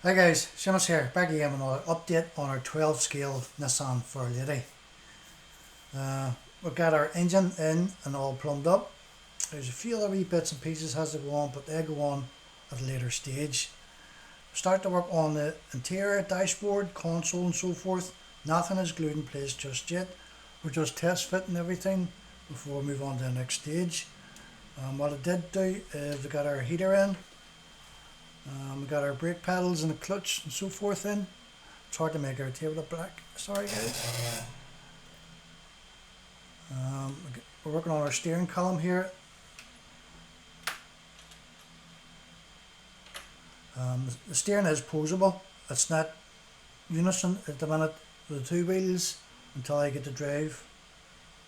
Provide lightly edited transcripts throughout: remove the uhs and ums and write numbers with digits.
Hi guys, Seamus here, back again with another update on our 12 scale Nissan Fair Lady. We've got our engine in and all plumbed up. There's a few other wee bits and pieces has to go on, but they go on at a later stage. Start to work on the interior, dashboard, console and so forth. Nothing is glued in place just yet. We're just test fitting everything before we move on to the next stage. What I did do is we got our heater in. We got our brake pedals and the clutch and so forth in. It's hard to make out here with the black. Sorry guys. We're working on our steering column here. The steering is posable. It's not unison at the minute with the two wheels until I get the drive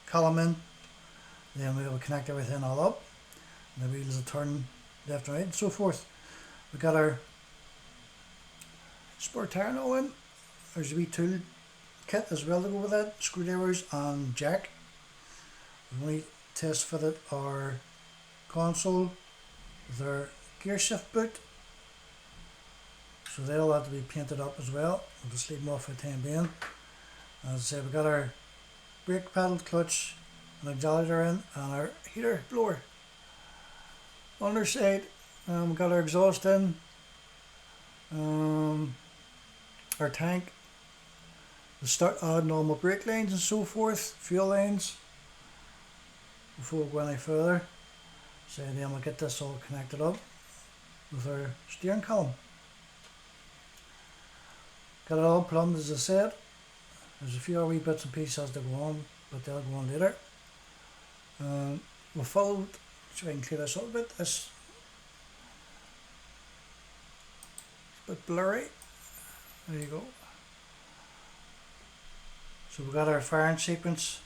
column in. Then we will connect everything all up. And the wheels will turn left and right and so forth. We got our spare tire now in. There's a wee tool kit as well to go with that, screwdrivers and jack. We've only test fitted our console with our gear shift boot, so they'll have to be painted up as well. We'll just leave them off for the time being. As I said, we've got our brake pedal, clutch and auxiliary in, and our heater blower. Underside, we've got our exhaust in, our tank, we'll start adding normal brake lines and so forth, fuel lines, before we go any further. So then we'll get this all connected up with our steering column. Got it all plumbed as I said. There's a few other wee bits and pieces to go on, but they'll go on later. We followed, so I can clear this up a bit. This a bit blurry. There you go. So we've got our firing sequence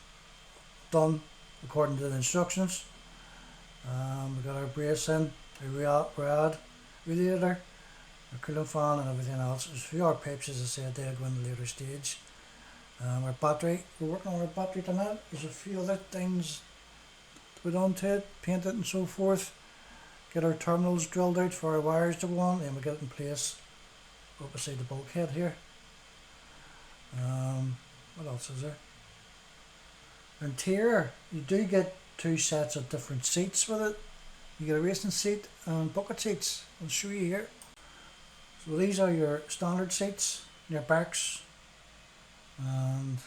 done according to the instructions. We've got our brace in, our rad, radiator, our cooling fan and everything else. There's a few other pipes as I said, they'll go in the later stage. Our battery, we're working on our battery tonight. There's a few other things to put onto it, paint it and so forth. Get our terminals drilled out for our wires to go on, and we get it in place up beside the bulkhead here. What else is there? Interior, you do get two sets of different seats with it. You get a racing seat and bucket seats. I'll show you here. So these are your standard seats, your backs and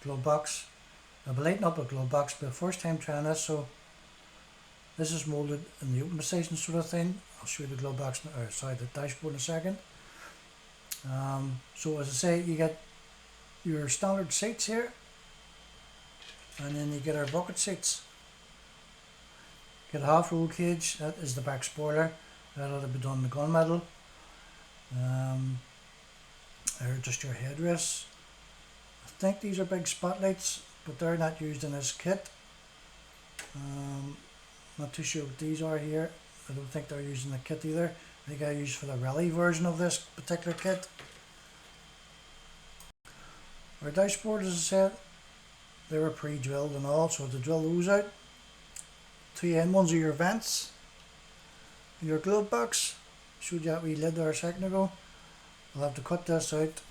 glove box. I'll be lighting up a glove box, but first time trying this, so this is moulded in the open position sort of thing. I'll show you the glove box, or sorry, the dashboard in a second. So as I say, you get your standard seats here, and then you get our bucket seats. Get a half roll cage, that is the back spoiler, that'll be done in the gunmetal. They're just your headrests. I think these are big spotlights, but they're not used in this kit. Not too sure what these are here. I don't think they're used in the kit either. I think I used for the rally version of this particular kit. Our dashboard, as I said, they were pre-drilled and all, so to drill those out. Two end ones are your vents. Your glove box, showed you that wee lid there a second ago. I'll have to cut this out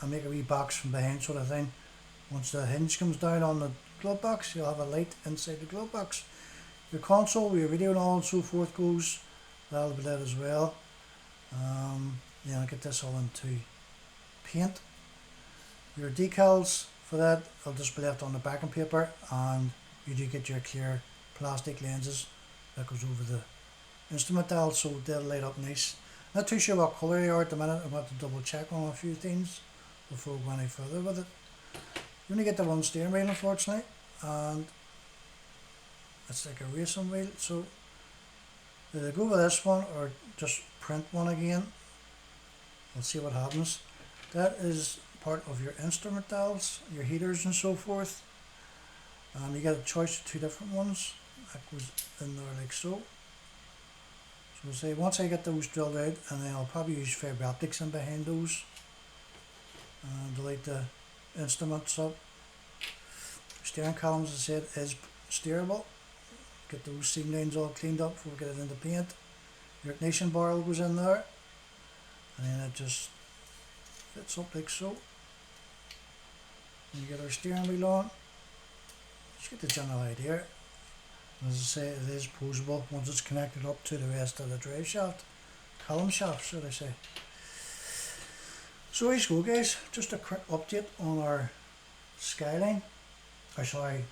and make a wee box from behind sort of thing. Once the hinge comes down on the glove box, you'll have a light inside the glove box. Your console, your video and all and so forth goes, that'll be that as well. Then I'll get this all into paint. Your decals for that, I'll just be left on the backing paper, and you do get your clear plastic lenses that goes over the instrument dial, so they'll light up nice. Not too sure what colour they are at the minute. I'm going to have to double check on a few things before we go any further with it. You only get the one steering wheel unfortunately, and it's like a racing wheel, so either go with this one or just print one again. We'll see what happens. That is part of your instrument dials, your heaters and so forth. You get a choice of two different ones. That goes in there like so. So we'll say once I get those drilled out, and then I'll probably use fibre optics in behind those to light the instruments up. Steering column, as I said, is steerable. Get those seam lines all cleaned up before we get it into paint. Your ignition barrel goes in there. and then it just fits up like so. And you get our steering wheel on. Just get the general idea. As I say, it is posable once it's connected up to the rest of the drive shaft, column shaft should I say. So here you go guys, just a quick update on our Skyline, or sorry,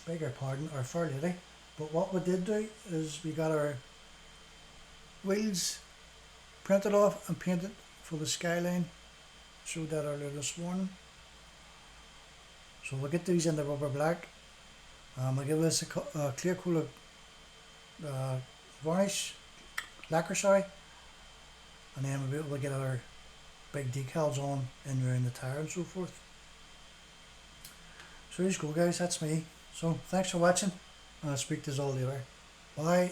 beg your pardon, our Fair Lady. But what we did do is we got our wheels printed off and painted for the Skyline. Showed that earlier this morning. So we'll get these in the rubber black. I'll give this a clear coat of varnish, lacquer sorry, and then we'll be able to get our big decals on in around the tyre and so forth. So here you go guys, that's me. So thanks for watching, and I'll speak to you all later. Bye.